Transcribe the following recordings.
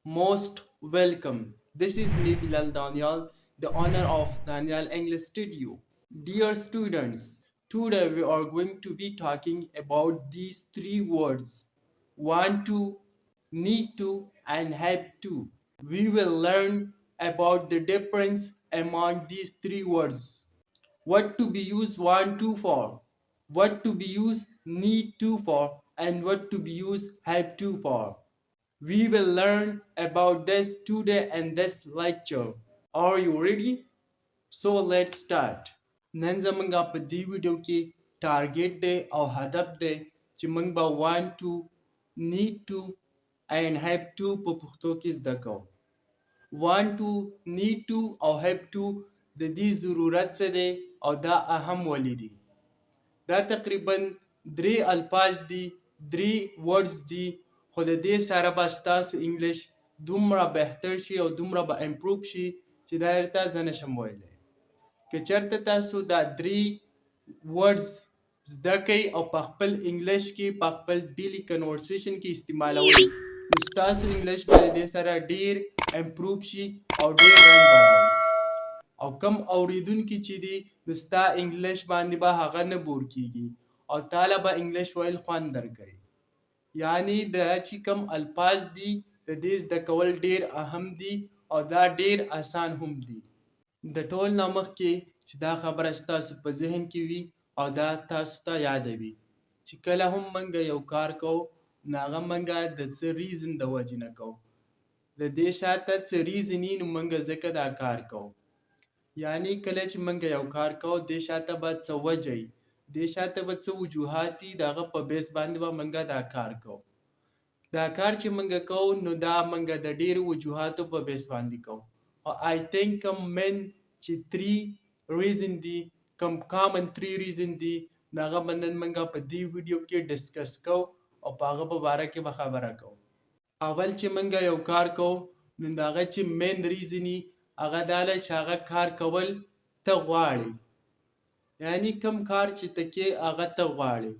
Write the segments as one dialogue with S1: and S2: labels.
S1: Most welcome. This is me, Bilal Daniel, the owner of Daniel English Studio. Dear students, today we are going to be talking about these three words: want to, need to, and have to. We will learn about the difference among these three words. What to be used want to for, what to be used need to for, and what to be used have to for. We will learn about this today in this lecture. Are you ready? So let's start. نن زمونږ په دې ویډیو کې ټارګټ دی او هدف دی چې موږ به want to, need to and have to په پښتو کې زده کوو. want to, need to او have to د دې ضرورت څه دی او دا اهم ولې دي. دا تقریبا درې الفاظ دي، درې words دي، خو د دې سره به ستاسو انګلیش دومره بهتر شي او دومره به امپروف شي چې دا درته زه نشم ویلی. که چېرته تاسو دا درې words زده کوئ او په خپل انګلیش کې په خپل ډیلی کنورسیشن کې استعمالوئ نو ستاسو انګلیش به د دې سره ډیر امپروف شي او ډیر رنګ به راوړي. او کم اوریدونکي چې دي نو ستا انګلیش باندې به هغه نه بور کیږي او تاله به انګلیش ویل خوند درکوي. یعنی دا چې کم الفاظ دي د دې زده کول ډیر اهم دي او دا ډیر آسان هم دي. د ټول نه مخکې چې دا خبره ستاسو په ذهن کې وي او دا تاسو ته یاده وي چې کله هم موږ یو کار کوو نو هغه موږ د څه ریزن د وجې نه کوو. د دې شاته څه ریزن وي نو موږ ځکه دا کار کوو. یعنی کله چې موږ یو کار کوو دې شاته به څه وجه وي، دې شاته به څه وجوهات دي، د هغه په بیس باندې به موږ دا کار کوو. دا کار چې موږ کوو نو دا موږ د ډېرو وجوهاتو په بیس باندې کوو. او I think کوم مین چې 3 ریزن دي، کوم کامن 3 ریزن دي نو هغه به نن موږ په دې ویډیو کې ډسکس کوو او په هغه په باره کې به خبره کوو. اول چې موږ یو کار کوو نو د هغه چې مین ریزن وي هغه دا دی چې هغه کار کول ته غواړې. یعنی کوم کار چې ته کې هغه ته غواړې.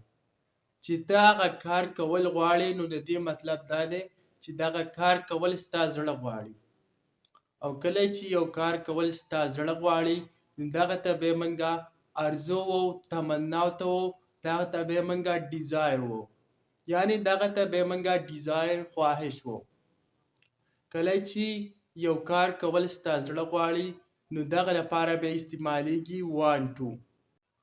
S1: چې ته هغه کار کول غواړې نو د دې مطلب دا دی چې دغه کار کول ستا زړه غواړي. او کله چې یو کار کول ستا زړه غواړي نو دغه ته به موږ ارزو وو، تمنا ته وو، دغه ته به موږ ډیزایر وو. یعنی دغه ته به موږ ډیزایر خواهش وو. کله چې یو کار کول ستا زړه غواړي نو دغه لپاره به استعمالیږي want to.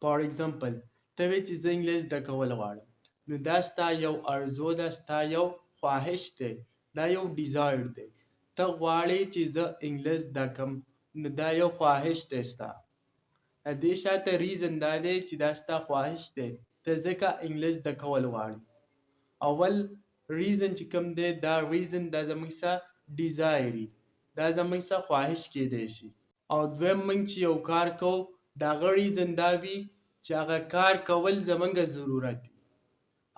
S1: فار ایگزامپل ته وایې چې زه انګلیش زده کول غواړم نو دا ستا یو ارزو ده، ستا یو خواهش دی، دا یو ډیزایر دی. ته غواړې چې زه انګلیش زده کړم نو دا یو خواهش دی ستا. د دې شاته ریزن دا دی چې دا ستا خواهش دی، ته ځکه انګلیش زده کول غواړې. اول ریزن چې کوم دی دا ریزن دا زموږ څه ډیزایر وي، دا زموږ څه خواهش کیدی شي. او دویم موږ چې یو کار کوو د هغه ریزن دا وي چې هغه کار کول زموږ ضرورت وي.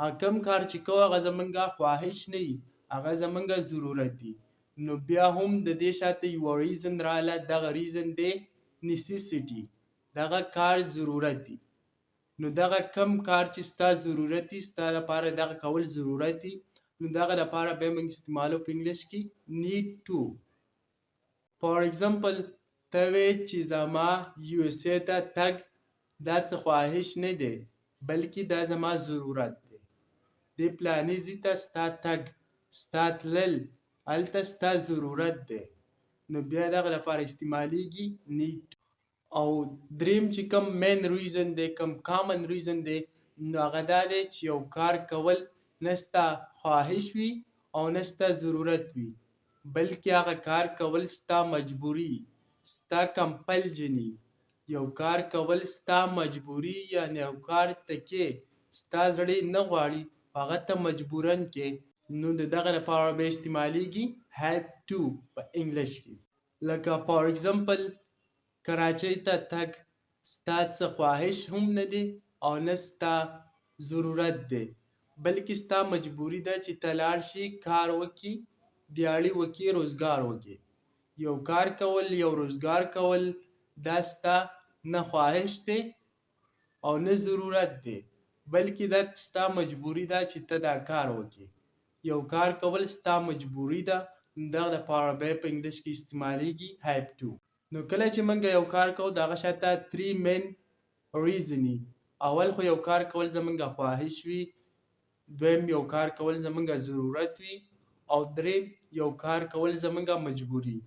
S1: هغه کوم کار چې کوو هغه زموږ خواهش نه وي، هغه زموږ ضرورت وي. نو بیا هم د دې شاته یوه ریزن راغله، دغه ریزن دی نیسیسیټي، دغه کار ضرورت دی. نو دغه کم کار چې ستا ضرورت وي، ستا لپاره دغه کول ضرورت وي نو دغه لپاره به موږ استعمالو په انګلیش کې need to. فار ایگزامپل ته وایې چې زما USA ته تګ دا څه خواهش نه دی بلکې دا زما ضرورت دی. دې پلاني ځای ته ستا تګ، ستا تلل هلته ستا ضرورت دی نو بیا دغه لپاره استعمالیږي need to. او دریم چې کوم مین ریزن دی، کوم کامن ریزن دی نو هغه دا دی چې یو کار کول نه ستا خواهش وي او نه ستا ضرورت وي بلکې هغه کار کول ستا مجبوري، ستا کمپلجني. یو کار کول ستا مجبوري، یعنی یو کار ته کې ستا زړه نه غواړي هغه ته مجبورن کې نو د دغه لپاره به استعمالیږي have to په انګلیش کې. لکه فار ایگزامپل کراچۍ ته تګ ستا څه خواهش هم نه دی او نه ستا ضرورت دی بلکې ستا مجبوري ده چې ته لاړ شي، کار وکړي، دیاړي وکړي، روزګار وکړي. یو کار کول، یو روزګار کول دا ستا نه خواهش دی او نه ضرورت دی بلکې دا ستا مجبوري ده چې ته دا کار وکړي. یو کار کول ستا مجبوري ده دغه لپاره به په انګلیش کې استعمالیږي have to. نو کله چې موږ یو کار کوو د هغه شاته 3 main reason اول خو یو کار کول زمونږ خواهش وي، دویم یو کار کول زمونږ ضرورت وي، او دریم یو کار کول زمونږ مجبوري.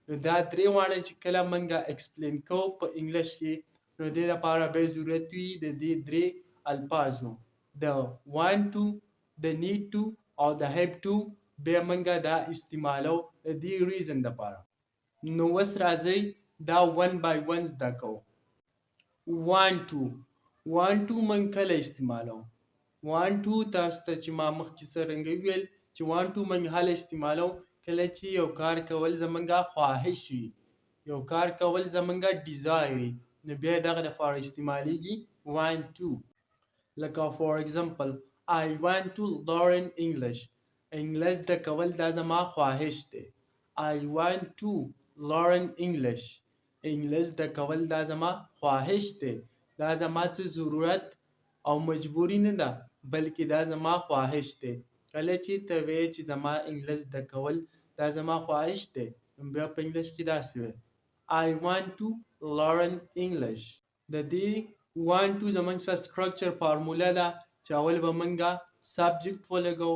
S1: نو دا درې واړه چې کله موږ ایکسپلین کوو په انګلیش کې نو دې لپاره به ضرورت وي د دې درې الفاظو د want to، د need to او د have to بیا موږ دا استعمالو د دې ریزن لپاره. نو اوس راځئ دا ون بای ون زده کوو. want to موږ کله استعمالو؟ want to تاسو ته چې ما مخکې څرنګه ویل چې want to موږ هله استعمالو کله چې یو کار کول زمونږ خواهش وي، یو کار کول زمونږ ډیزایر وي، نو بیا دغه لپاره استعمالیږي want to. لکه فور ایگزامپل I want to learn English. انګلیش زده کول دا زما خواهش دی. I want to learn English. انګلیش زده کول دا زما خواهش دی. دا زما څه ضرورت او مجبوری نه ده بلکې دا زما خواهش دی. کله چې ته وایې چې زما انګلیش زده کول دا زما خواهش دی نو بیا په انګلیش کې داسې وایې I want to learn English. د دې want to زموږ سره سټرکچر فارموله ده چې اول به موږ سبجیکټ ولګو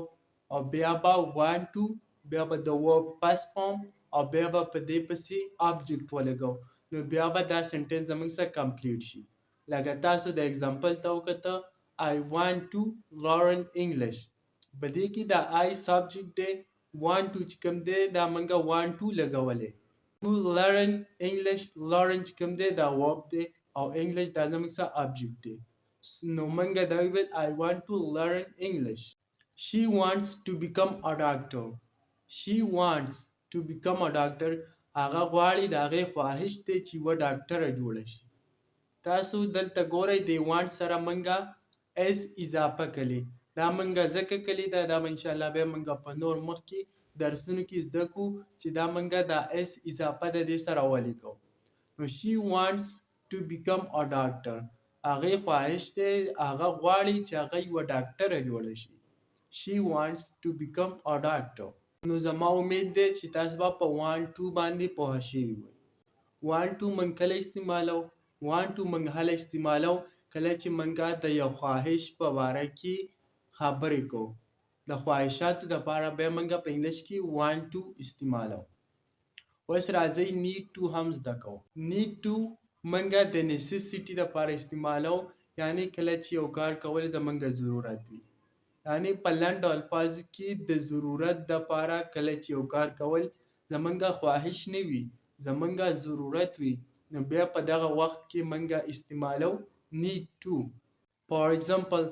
S1: او بیا به want to، بیا به د verb past form او بیا به په دې پسې object ولګو، نو بیا به دا سنټنس زموږ سره کمپلیټ شي. لکه تاسو د اگزامپل ته وکته I want to learn English. په دې کې دا I subject دی، want to چې کوم دی دا موږ want to لګولې. to learn English، learn چې کوم دی دا verb دی او English دا زموږ سره object دی. نو موږ دا ویل I want to learn English. She wants to become a doctor. She wants to become a doctor. هغه غواړي د هغې خواهش دی چې یوه ډاکټره جوړه شي. تاسو دلته ګورئ د want سره موږ اس اضافه کړي. دا موږ ځکه کړي ده، دا به انشاءالله بیا موږ په نور مخکې درسونو کې زده کړو چې دا موږ دا اس اضافه د دې سره ولیکو. نو she wants to become a doctor. هغې خواهش دی، هغه غواړي چې هغه یوه ډاکټره جوړه شي. She wants to become a doctor. نو زما امید دی چې تاسو به په want to باندې پوه شوي وئ. want to موږ کله استعمالو؟ want to موږ هله استعمالو کله چې موږ د یو خواهش په باره کې خبرې کوو. د خواهشاتو دپاره بیا موږ په انګلیش کې want to استعمالو. اوس راځئ need to هم زده کوو. need to موږ د necessity دپاره استعمالو، یعنی کله چې یو کار کول زموږ ضرورت وي. یعنی په لنډو الفاظو کې د ضرورت دپاره کله چې یو کار کول زموږ خواهش نه وي، زموږ ضرورت وي، نو بیا په دغه وخت کې موږ استعمالو need to. For example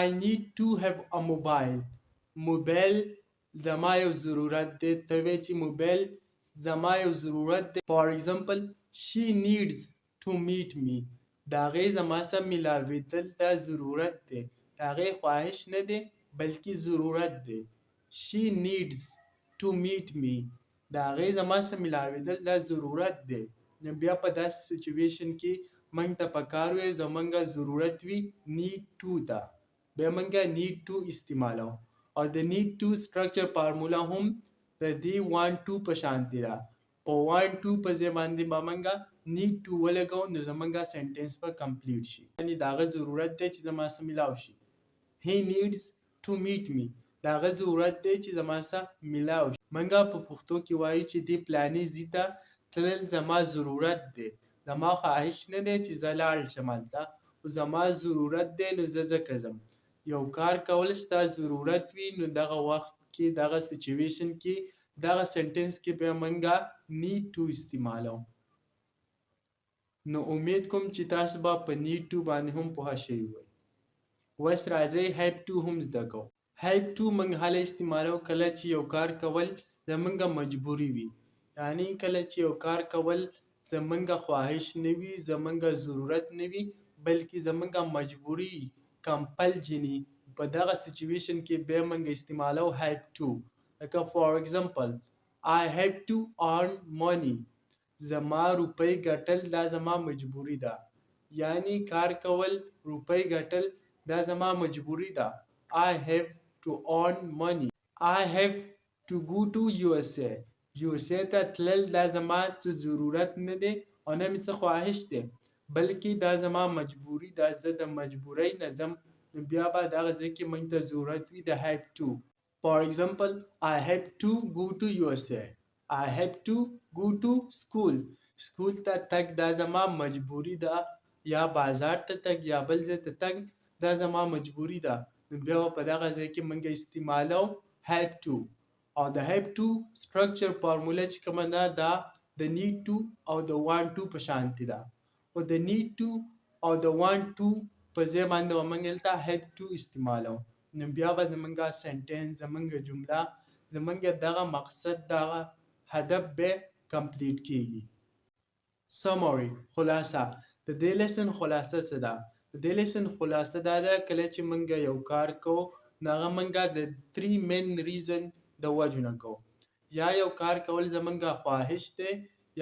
S1: I need to have a mobile. موبایل زما یو ضرورت دی. ته وایې چې موبایل زما یو ضرورت دی. For example she needs to meet me. د هغې زما سره میلاوېدل دا ضرورت دی، د هغې خواهش نه دی بلکې ضرورت دی. she needs to meet me. د هغې زما سره میلاوېدل دا ضرورت دی. نو بیا په داسې سچویشن کې موږ ته پکار وي زموږ ضرورت وي need to ده، بیا موږ need to استعمالو. او د need to سټرکچر فارموله هم د دې want to په شانتې ده. په want to په ځای باندې به موږ need to ولګو نو زموږ سنټنس به کمپلیټ شي. یعنې د هغه ضرورت دی چې زما سره میلاو شي. he needs to meet me. د هغه ضرورت دی چې زما سره میلاو شي. موږ په پښتو کې وایو چې دې پلاني ځای ته تلل زما ضرورت دی. زما خواهش نه دی چې زه لاړ شم هلته، خو زما ضرورت دی نو زه ځکه ځم. یو کار کول ستا ضرورت وي نو دغه وخت کې دغه سچویشن کې دغه سنټنس کې بیا موږ need to استعمالو. نو امید کوم چې تاسو به په need to باندې هم پوه شوي وئ. اوس راځئ have to هم زده کوو. have to موږ هله استعمالو کله چې یو کار کول زموږ مجبوري وي. یعنی کله چې یو کار کول زموږ خواهش نه وي، زموږ ضرورت نه وي بلکې زموږ مجبوري کمپلجني، په دغه سچویشن کې بیا موږ استعمالو have to. لکه فور ایگزامپل I have to earn money. زما روپۍ ګټل دا زما مجبوري ده. یعنی کار کول روپۍ ګټل دا زما مجبوري ده. I have to earn money. I have to go to USA. USA ته تلل دا زما څه ضرورت نه دی او نه مې څه خواهش دی بلکې دا زما مجبوري ده زه د مجبورۍ نه ځم نو بیا به دغه ځای کې موږ ته ضرورت وي د have to. For example, I have to go to USA. I have to go to school. سکول ته تګ دا زما مجبوري ده یا بازار ته تګ یا بل ځای ته تګ دا زما مجبوري ده نو بیا به په دغه ځای کې موږ استعمالو have to. او د have to structure فارموله چې کومه ده دا د need to او د want to په شانتې ده او د need to او د want to په ځای باندې به موږ دلته have to استعمالو نو بیا به زمونږ سنټنس زمونږ جمله زمونږ دغه مقصد دغه هدف به کمپلیټ کیږي. سمری خلاصه د دې لیسن خلاصه څه ده؟ د دې لیسن خلاصه دا ده کله چې موږ یو کار کوو نو هغه موږ د 3 مین ریزن د وجو نه کوو. یا یو کار کول زمونږ خواهش دی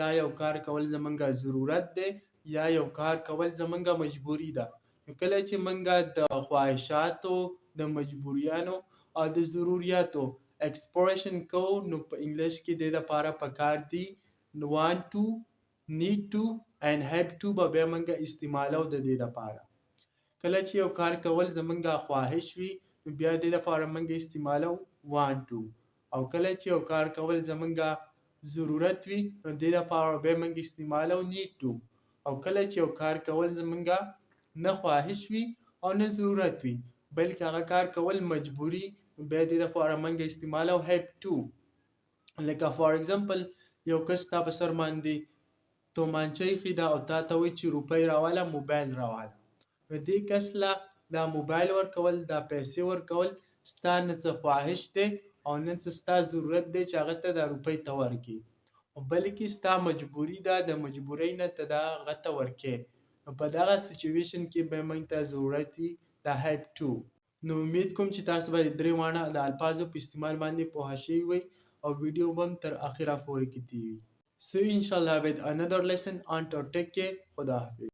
S1: یا یو کار کول زمونږ ضرورت دی یا یو کار کول زمونږ مجبوری ده. نو کله چې موږ د خواهشاتو د مجبوریانو او د ضروریاتو ایکسپریشن کوو نو په انګلیش کې د لپاره پکار دي want to, need to and have to به بیا موږ استعمالو د دې لپاره. کله چې یو کار کول زمونږ خواهش وي نو بیا د لپاره موږ استعمالو want to او کله چې یو کار کول زمونږ ضرورت وي نو د لپاره بیا موږ استعمالو need to او کله چې یو کار کول زمونږ نه خواهش وي او نه ضرورت وي بلکې هغه کار کول مجبوري بیا د لپاره موږ استعمالو have to. لکه فار ایگزامپل یو کس تا په سر باندې تومانچه ایښې ده او تا ته وایي چې روپۍ راواله موبایل راواله نو دې کس له دا موبایل ورکول دا پیسې ورکول ستا نه څه خواهش دی او نه څه ستا ضرورت دی چې هغه ته دا روپۍ ته ورکړي بلکې ستا مجبوري ده د مجبورۍ نه ته دا هغه ته ورکړې نو په دغه سچویشن کې به موږ ته ضرورت وي د have to. نو امید کوم چې تاسو به درې واړه د الفاظو په استعمال باندې پوه شوي وئ او ویډیو به هم تر اخره پورې کتي وي. So inshallah with another lesson until take care. خدا حافظ.